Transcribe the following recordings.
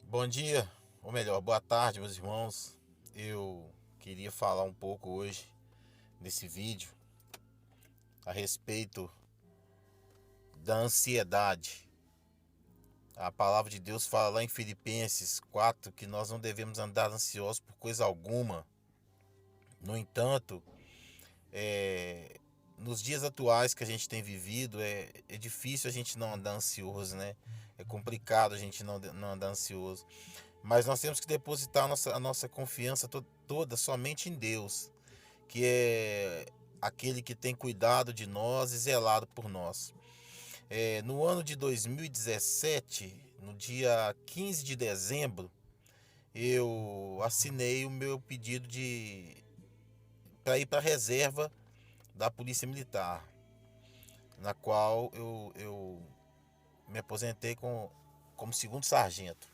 Bom dia, ou melhor, boa tarde, meus irmãos. Eu queria falar um pouco hoje nesse vídeo a respeito da ansiedade. A palavra de Deus fala lá em Filipenses 4 que nós não devemos andar ansiosos por coisa alguma. No entanto, é, nos dias atuais que a gente tem vivido, é difícil a gente não andar ansioso, né? É complicado a gente não andar ansioso. Mas nós temos que depositar a nossa confiança toda somente em Deus, que é aquele que tem cuidado de nós e zelado por nós. No ano de 2017, no dia 15 de dezembro, eu assinei o meu pedido de para ir para a reserva da Polícia Militar, na qual eu me aposentei como segundo sargento.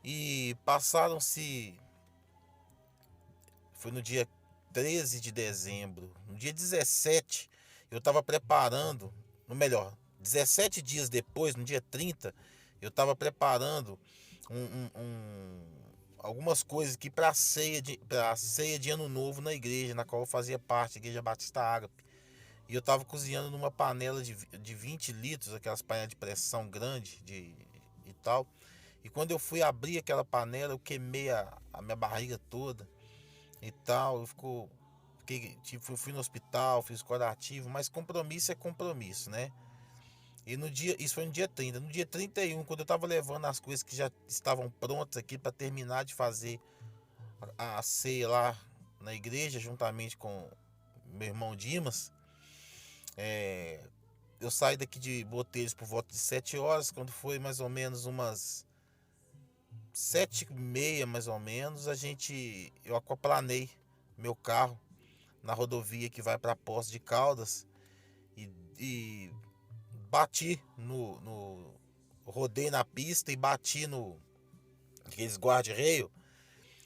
E passaram-se, foi no dia 13 de dezembro. No dia 17, eu estava preparando, no melhor, 17 dias depois, no dia 30, eu estava preparando algumas coisas aqui para a ceia de Ano Novo na igreja, na qual eu fazia parte, a Igreja Batista Ágape. E eu estava cozinhando numa panela de 20 litros, aquelas panelas de pressão grande e tal. E quando eu fui abrir aquela panela, eu queimei a minha barriga toda e tal. Fui no hospital, fiz curativo, mas compromisso é compromisso, né? E no dia, isso foi no dia 30. No dia 31, quando eu tava levando as coisas que já estavam prontas aqui para terminar de fazer a ceia lá na igreja, juntamente com meu irmão Dimas, é, eu saí daqui de Botelhos por volta de 7 horas, quando foi mais ou menos umas 7h30, mais ou menos, eu aquaplanei meu carro na rodovia que vai para Poços de Caldas e bati rodei na pista e bati no aqueles guarda-reio.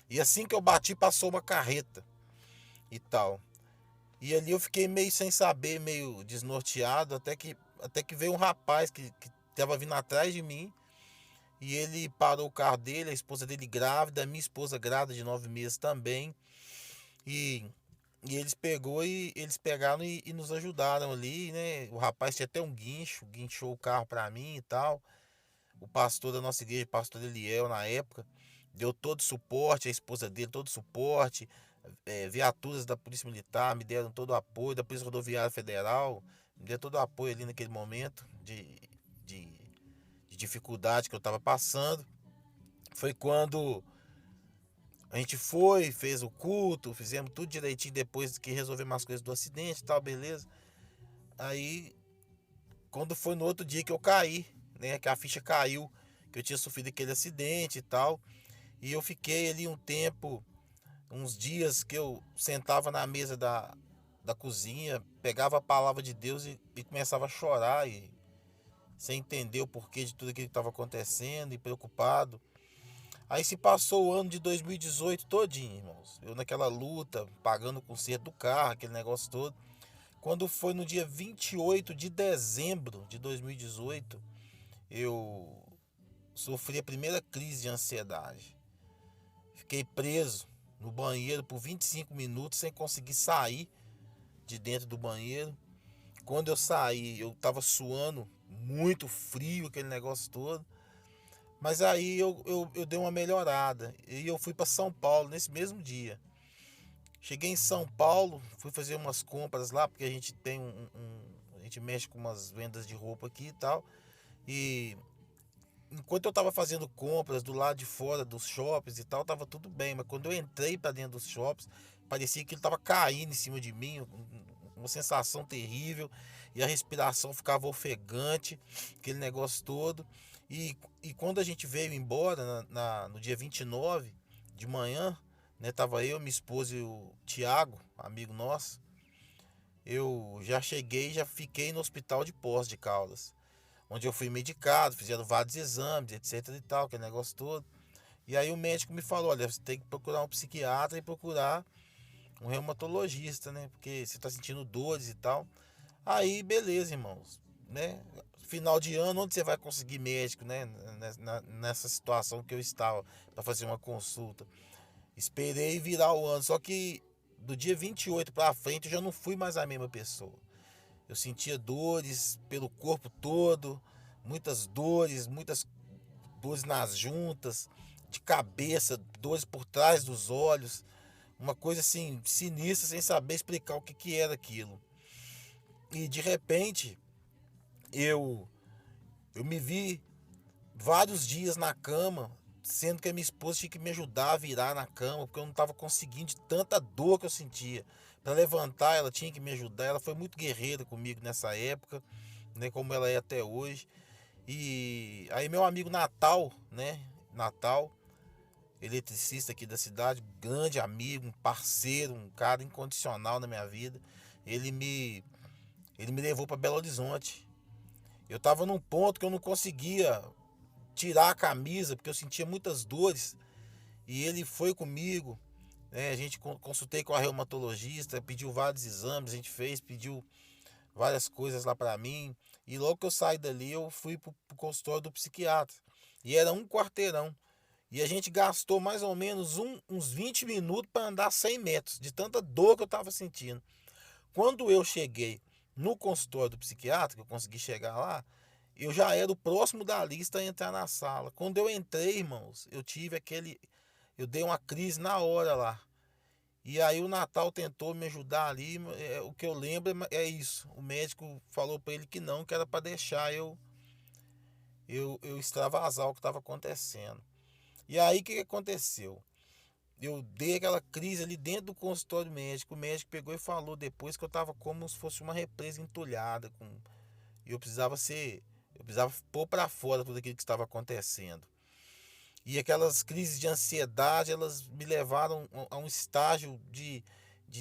E assim que eu bati, passou uma carreta e tal. E ali eu fiquei meio sem saber, meio desnorteado, até que veio um rapaz que tava vindo atrás de mim. E ele parou o carro dele, a esposa dele grávida, a minha esposa grávida de 9 meses também. E E eles pegaram e nos ajudaram ali, né? O rapaz tinha até um guincho, guinchou o carro pra mim e tal. O pastor da nossa igreja, o pastor Eliel, na época, deu todo suporte, a esposa dele, todo suporte. Viaturas da Polícia Militar me deram todo o apoio, da Polícia Rodoviária Federal, me deu todo o apoio ali naquele momento de, de dificuldade que eu estava passando. Foi quando a gente foi, fez o culto, fizemos tudo direitinho depois que resolvemos as coisas do acidente e tal, beleza. Aí, quando foi no outro dia que eu caí, né, que a ficha caiu, que eu tinha sofrido aquele acidente e tal, e eu fiquei ali um tempo, uns dias que eu sentava na mesa da cozinha, pegava a palavra de Deus e começava a chorar e sem entender o porquê de tudo aquilo que estava acontecendo e preocupado. Aí se passou o ano de 2018 todinho, irmãos. Eu naquela luta, pagando o conserto do carro, aquele negócio todo. Quando foi no dia 28 de dezembro de 2018, eu sofri a primeira crise de ansiedade. Fiquei preso no banheiro por 25 minutos sem conseguir sair de dentro do banheiro. Quando eu saí, eu tava suando muito frio, aquele negócio todo. Mas aí eu dei uma melhorada e eu fui para São Paulo nesse mesmo dia. Cheguei em São Paulo, fui fazer umas compras lá, porque a gente tem a gente mexe com umas vendas de roupa aqui e tal. E enquanto eu tava fazendo compras do lado de fora dos shoppings e tal, tava tudo bem. Mas quando eu entrei para dentro dos shoppings, parecia que ele tava caindo em cima de mim, uma sensação terrível. E a respiração ficava ofegante, aquele negócio todo. E quando a gente veio embora no dia 29 de manhã, né, tava eu, minha esposa e o Tiago, amigo nosso. Eu já cheguei, já fiquei no hospital de Poços de Caldas, onde eu fui medicado, fizeram vários exames, etc e tal, aquele negócio todo. E aí o médico me falou, olha, você tem que procurar um psiquiatra e procurar um reumatologista, né? Porque você tá sentindo dores e tal. Aí, beleza, irmãos, né? final de ano, onde você vai conseguir médico, né? Nessa situação que eu estava, para fazer uma consulta. Esperei virar o ano, só que do dia 28 para frente eu já não fui mais a mesma pessoa. Eu sentia dores pelo corpo todo, muitas dores nas juntas, de cabeça, dores por trás dos olhos, uma coisa assim sinistra, sem saber explicar o que que era aquilo. E de repente eu eu me vi vários dias na cama, sendo que a minha esposa tinha que me ajudar a virar na cama, porque eu não estava conseguindo de tanta dor que eu sentia. Para levantar, ela tinha que me ajudar. Ela foi muito guerreira comigo nessa época, né, como ela é até hoje. E aí meu amigo Natal, né, Natal, eletricista aqui da cidade, grande amigo, um parceiro, um cara incondicional na minha vida, ele me ele me levou para Belo Horizonte. Eu estava num ponto que eu não conseguia tirar a camisa, porque eu sentia muitas dores. E ele foi comigo, né? A gente consultei com a reumatologista, pediu vários exames, a gente fez, pediu várias coisas lá para mim. E logo que eu saí dali, eu fui pro consultório do psiquiatra. E era um quarteirão. E a gente gastou mais ou menos uns 20 minutos para andar 100 metros, de tanta dor que eu estava sentindo. Quando eu cheguei no consultório do psiquiatra, que eu consegui chegar lá, eu já era o próximo da lista a entrar na sala. Quando eu entrei, irmãos, eu dei uma crise na hora lá. E aí o Natal tentou me ajudar ali. O que eu lembro é isso. O médico falou para ele que não, que era para deixar eu extravasar o que estava acontecendo. E aí o que aconteceu? Eu dei aquela crise ali dentro do consultório médico. O médico pegou e falou depois que eu estava como se fosse uma represa entulhada. E eu precisava pôr para fora tudo aquilo que estava acontecendo. E aquelas crises de ansiedade, elas me levaram a um estágio de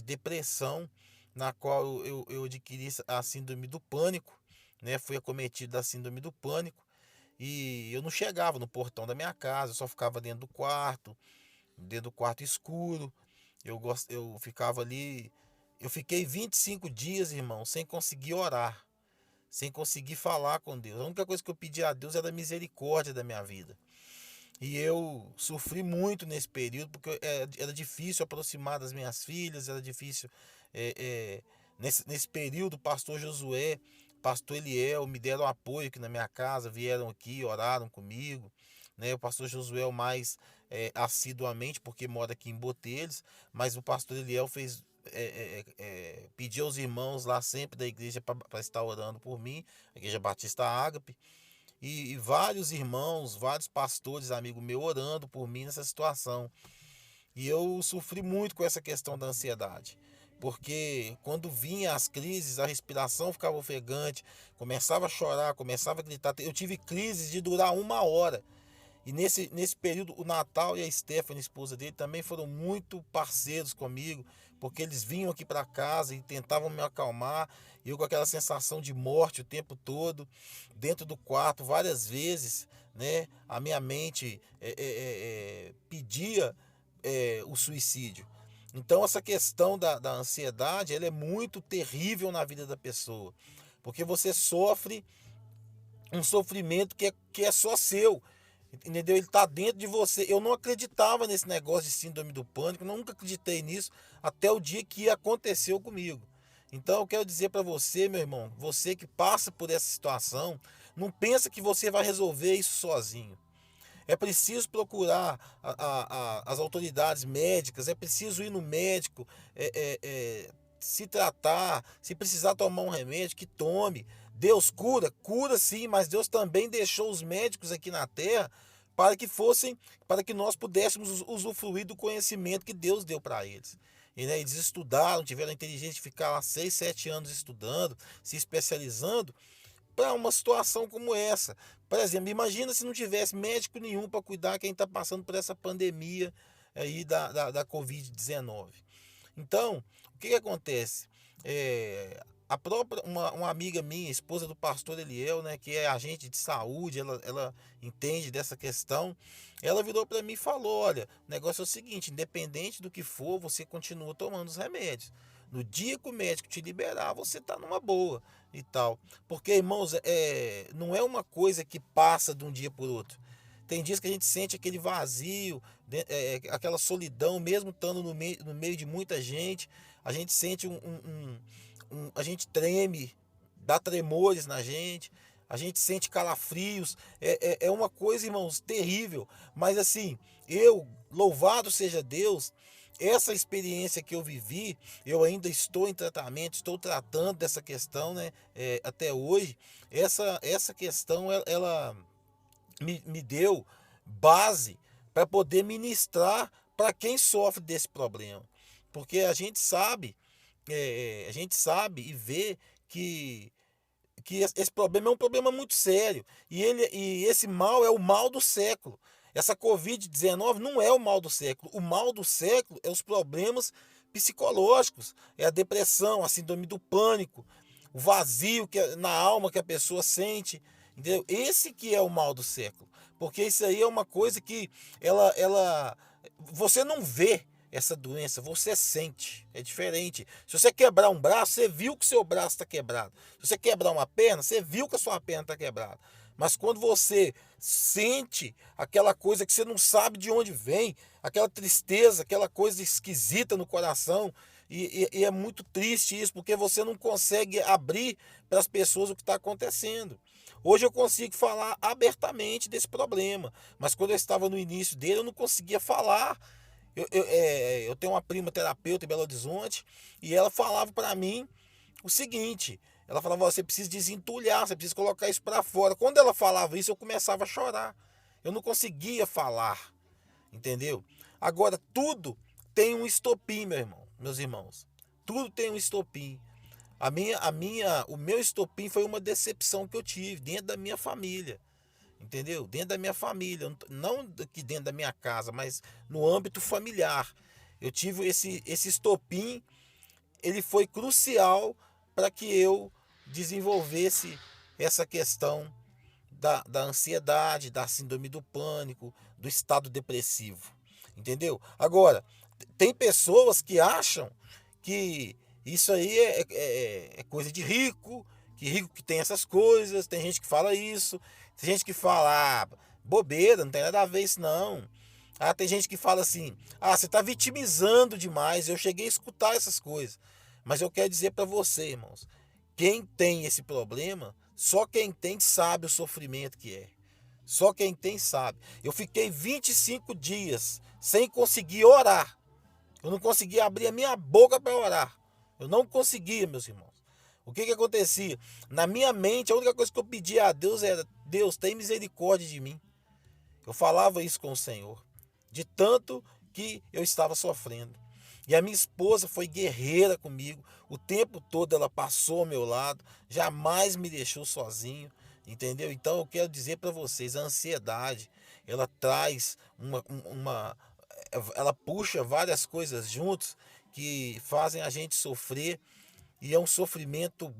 depressão, na qual eu adquiri a síndrome do pânico, né? Fui acometido da síndrome do pânico e eu não chegava no portão da minha casa, eu só ficava dentro do quarto escuro. Eu ficava ali, eu fiquei 25 dias, irmão, sem conseguir orar, sem conseguir falar com Deus. A única coisa que eu pedi a Deus era a misericórdia da minha vida. E eu sofri muito nesse período, porque era difícil aproximar das minhas filhas, era difícil. é, é, nesse período, o pastor Josué, pastor Eliel me deram apoio aqui na minha casa, vieram aqui, oraram comigo. Né? O pastor Josué é o mais assiduamente, porque mora aqui em Botelhos, mas o pastor Eliel pediu aos irmãos lá sempre da igreja para estar orando por mim, a Igreja Batista Ágape. E vários irmãos, vários pastores, amigo meu, orando por mim nessa situação. E eu sofri muito com essa questão da ansiedade. Porque quando vinha as crises, a respiração ficava ofegante, começava a chorar, começava a gritar. Eu tive crises de durar 1 hora. E nesse período, o Natal e a Stephanie, a esposa dele, também foram muito parceiros comigo, porque eles vinham aqui para casa e tentavam me acalmar. E eu com aquela sensação de morte o tempo todo, dentro do quarto, várias vezes, né? A minha mente pedia o suicídio. Então essa questão da ansiedade, ela é muito terrível na vida da pessoa, porque você sofre um sofrimento que é só seu. Entendeu? Ele está dentro de você. Eu não acreditava nesse negócio de síndrome do pânico, nunca acreditei nisso até o dia que aconteceu comigo. Então eu quero dizer para você, meu irmão, você que passa por essa situação, não pensa que você vai resolver isso sozinho. É preciso procurar as autoridades médicas, é preciso ir no médico, se tratar, se precisar tomar um remédio, que tome. Deus cura, cura sim, mas Deus também deixou os médicos aqui na terra para que nós pudéssemos usufruir do conhecimento que Deus deu para eles. E, né, eles estudaram, tiveram a inteligência de ficar lá 6, 7 anos estudando, se especializando para uma situação como essa. Por exemplo, imagina se não tivesse médico nenhum para cuidar quem está passando por essa pandemia aí da Covid-19. Então, o que acontece? Uma amiga minha, esposa do pastor Eliel, né, que é agente de saúde, ela entende dessa questão. Ela virou para mim e falou: olha, o negócio é o seguinte, independente do que for, você continua tomando os remédios. No dia que o médico te liberar, você está numa boa. e tal. Porque, irmãos, não é uma coisa que passa de um dia por outro. Tem dias que a gente sente aquele vazio, aquela solidão, mesmo estando no meio de muita gente. A gente sente a gente treme, dá tremores na gente, a gente sente calafrios. É uma coisa, irmãos, terrível. Mas assim, louvado seja Deus, essa experiência que eu vivi, eu ainda estou em tratamento, estou tratando dessa questão, né? Até hoje, essa questão, ela me deu base para poder ministrar para quem sofre desse problema. Porque a gente sabe e vê que esse problema é um problema muito sério. E esse mal é o mal do século. Essa Covid-19 não é o mal do século. O mal do século é os problemas psicológicos. É a depressão, a síndrome do pânico, o vazio na alma que a pessoa sente. Entendeu? Esse que é o mal do século. Porque isso aí é uma coisa que você não vê essa doença, você sente. É diferente. Se você quebrar um braço, você viu que o seu braço está quebrado. Se você quebrar uma perna, você viu que a sua perna está quebrada. Mas quando você sente aquela coisa que você não sabe de onde vem, aquela tristeza, aquela coisa esquisita no coração, e é muito triste isso, porque você não consegue abrir para as pessoas o que está acontecendo. Hoje eu consigo falar abertamente desse problema, mas quando eu estava no início dele, eu não conseguia falar. Eu tenho uma prima terapeuta em Belo Horizonte e ela falava para mim o seguinte: ela falava, você precisa desentulhar, você precisa colocar isso para fora. Quando ela falava isso, eu começava a chorar. Eu não conseguia falar, entendeu? Agora, tudo tem um estopim, meus irmãos. Tudo tem um estopim. O meu estopim foi uma decepção que eu tive dentro da minha família. Entendeu? Dentro da minha família, não aqui dentro da minha casa, mas no âmbito familiar. Eu tive esse estopim, ele foi crucial para que eu desenvolvesse essa questão da ansiedade, da síndrome do pânico, do estado depressivo. Entendeu? Agora, tem pessoas que acham que isso aí é coisa de rico, que rico que tem essas coisas, tem gente que fala isso, tem gente que fala, bobeira, não tem nada a ver isso não. Tem gente que fala assim, você está vitimizando demais. Eu cheguei a escutar essas coisas. Mas eu quero dizer para você, irmãos, quem tem esse problema, só quem tem sabe o sofrimento que é. Só quem tem sabe. Eu fiquei 25 dias sem conseguir orar. Eu não conseguia abrir a minha boca para orar. Eu não conseguia, meus irmãos. O que acontecia? Na minha mente, a única coisa que eu pedia a Deus era: Deus, tem misericórdia de mim. Eu falava isso com o Senhor, de tanto que eu estava sofrendo. E a minha esposa foi guerreira comigo. O tempo todo ela passou ao meu lado, jamais me deixou sozinho, entendeu? Então eu quero dizer para vocês, a ansiedade, ela traz ela puxa várias coisas juntos que fazem a gente sofrer, e é um sofrimento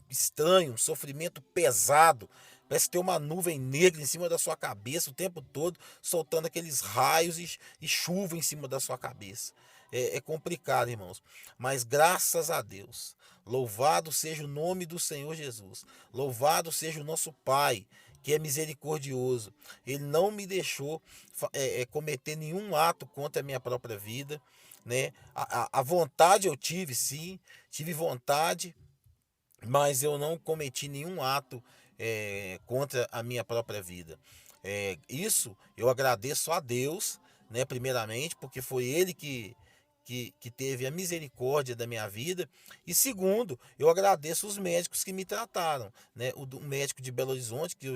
estranho, um sofrimento pesado. Parece ter uma nuvem negra em cima da sua cabeça o tempo todo, soltando aqueles raios e chuva em cima da sua cabeça. É complicado, irmãos. Mas graças a Deus, louvado seja o nome do Senhor Jesus. Louvado seja o nosso Pai, que é misericordioso. Ele não me deixou cometer nenhum ato contra a minha própria vida, né? A vontade eu tive, sim, tive vontade, mas eu não cometi nenhum ato contra a minha própria vida. Isso eu agradeço a Deus, né, primeiramente, porque foi Ele que teve a misericórdia da minha vida. E segundo, eu agradeço os médicos que me trataram, né? O médico de Belo Horizonte, que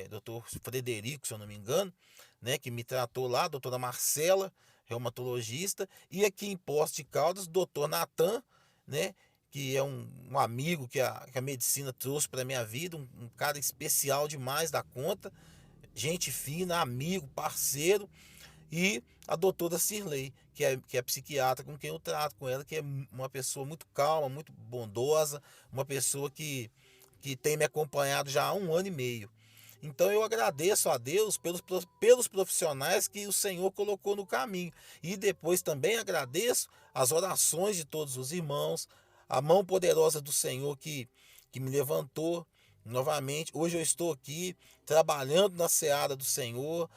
doutor Frederico, se eu não me engano, né, que me tratou lá, a doutora Marcela, reumatologista, e aqui em Poços de Caldas, doutor Natan, né, que é um amigo que a medicina trouxe para minha vida, um cara especial demais da conta, gente fina, amigo, parceiro. E a doutora Cirlei, que é psiquiatra com quem eu trato com ela, que é uma pessoa muito calma, muito bondosa, uma pessoa que tem me acompanhado já há 1 ano e meio. Então eu agradeço a Deus pelos profissionais que o Senhor colocou no caminho. E depois também agradeço as orações de todos os irmãos, a mão poderosa do Senhor que me levantou novamente. Hoje eu estou aqui trabalhando na seara do Senhor,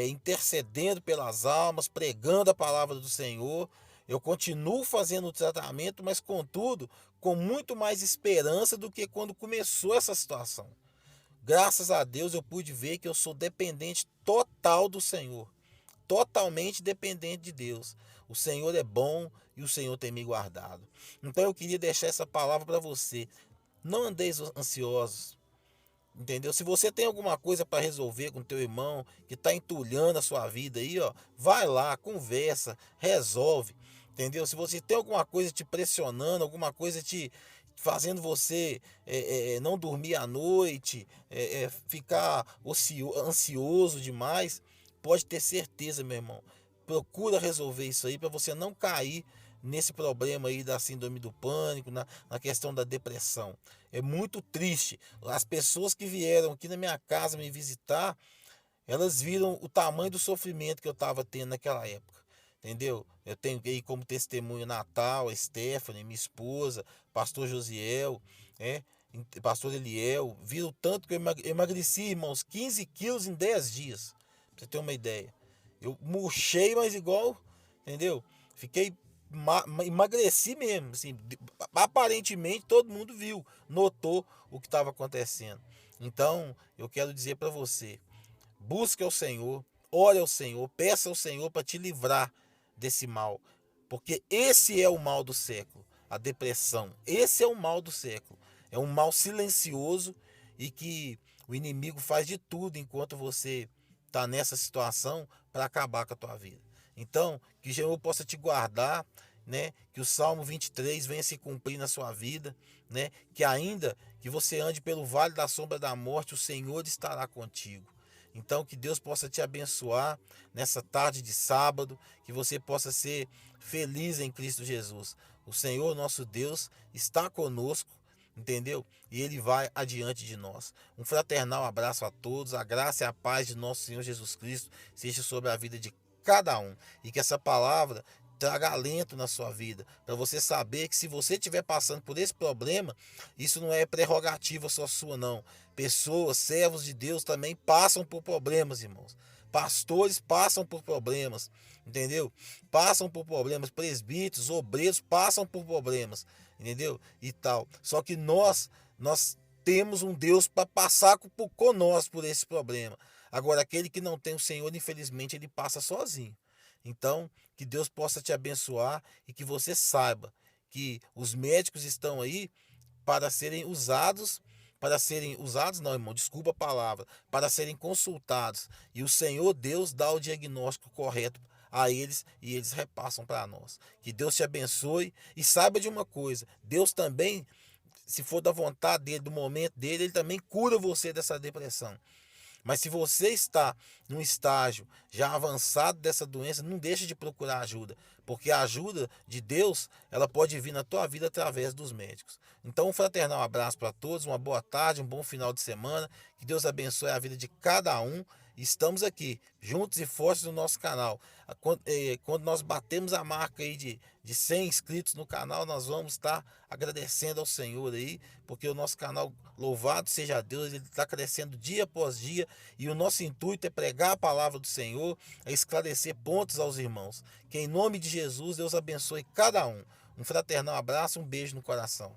intercedendo pelas almas, pregando a palavra do Senhor. Eu continuo fazendo o tratamento, mas contudo, com muito mais esperança do que quando começou essa situação. Graças a Deus eu pude ver que eu sou dependente total do Senhor. Totalmente dependente de Deus. O Senhor é bom e o Senhor tem me guardado. Então eu queria deixar essa palavra para você. Não andeis ansiosos. Entendeu? Se você tem alguma coisa para resolver com teu irmão que está entulhando a sua vida aí, ó, vai lá, conversa, resolve. Entendeu? Se você tem alguma coisa te pressionando, alguma coisa te fazendo você não dormir à noite, ficar ansioso demais, pode ter certeza, meu irmão. Procura resolver isso aí para você não cair nesse problema aí da síndrome do pânico, na questão da depressão. É muito triste. As pessoas que vieram aqui na minha casa me visitar, elas viram o tamanho do sofrimento que eu estava tendo naquela época. Entendeu? Eu tenho aí como testemunho Natal, a Stephanie, minha esposa, pastor Josiel, pastor Eliel. Viram o tanto que eu emagreci, irmãos, 15 quilos em 10 dias. Pra você ter uma ideia. Eu murchei, mas igual, entendeu? Fiquei emagreci mesmo, assim, aparentemente todo mundo viu, notou o que estava acontecendo. Então, eu quero dizer para você, busque ao Senhor, ore ao Senhor, peça ao Senhor para te livrar desse mal, porque esse é o mal do século, a depressão. Esse é o mal do século. É um mal silencioso e que o inimigo faz de tudo enquanto você está nessa situação para acabar com a tua vida. Então, que o Senhor possa te guardar, né? Que o Salmo 23 venha se cumprir na sua vida, né? Que ainda que você ande pelo vale da sombra da morte, o Senhor estará contigo. Então, que Deus possa te abençoar nessa tarde de sábado, que você possa ser feliz em Cristo Jesus. O Senhor, nosso Deus, está conosco, entendeu? E Ele vai adiante de nós. Um fraternal abraço a todos, a graça e a paz de nosso Senhor Jesus Cristo seja sobre a vida de cada um. E que essa palavra traga alento na sua vida, para você saber que se você estiver passando por esse problema, isso não é prerrogativa só sua, não. Pessoas, servos de Deus também passam por problemas, irmãos. Pastores passam por problemas, entendeu? Passam por problemas, presbíteros, obreiros passam por problemas, entendeu? E tal. Só que nós temos um Deus para passar conosco por esse problema. Agora, aquele que não tem o Senhor, infelizmente, ele passa sozinho. Então, que Deus possa te abençoar e que você saiba que os médicos estão aí para serem usados, não, irmão, desculpa a palavra, para serem consultados. E o Senhor Deus dá o diagnóstico correto a eles e eles repassam para nós. Que Deus te abençoe e saiba de uma coisa, Deus também, se for da vontade dele, do momento dele, ele também cura você dessa depressão. Mas se você está num estágio já avançado dessa doença, não deixe de procurar ajuda, porque a ajuda de Deus, ela pode vir na tua vida através dos médicos. Então, um fraternal abraço para todos, uma boa tarde, um bom final de semana, que Deus abençoe a vida de cada um. Estamos aqui, juntos e fortes no nosso canal. Quando nós batemos a marca aí de 100 inscritos no canal, nós vamos estar agradecendo ao Senhor aí, porque o nosso canal, louvado seja Deus, ele está crescendo dia após dia, e o nosso intuito é pregar a palavra do Senhor, é esclarecer pontos aos irmãos. Que em nome de Jesus, Deus abençoe cada um. Um fraternal abraço, um beijo no coração.